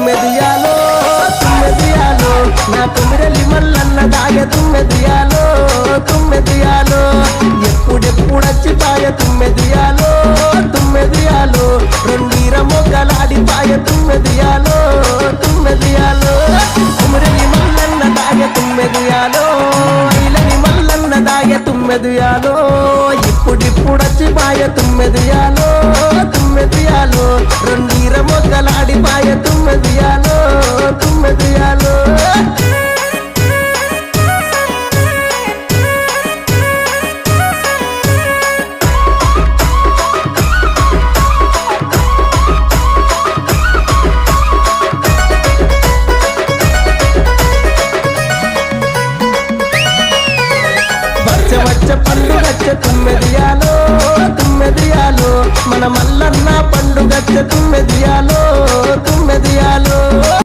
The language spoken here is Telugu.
తుమ్మెదియాలో తుమ్మెదియాలో నా కుమిరలి మల్లన్న దాయ తుమ్మెదియాలో తుమ్మెదియాలో ఎప్పుడెప్పుడొచ్చి పాయ తుమ్మెదియాలో తుమ్మెదియాలో రెండీర మొగ్గలాడి పాయ తుమ్మెదియాలో తుమ్మెదియాలో కుమిరలి మల్లన్న దాయ తుమ్మెదియాలో ఇలని మల్లన్న దాయ తుమ్మెదియాలో ఇప్పుడిప్పుడొచ్చి పాయ తుమ్మెదియాలో తుమ్మెదియాలో రెండీర మొగ్గలాడి పాయ తుమ్మెదియాలో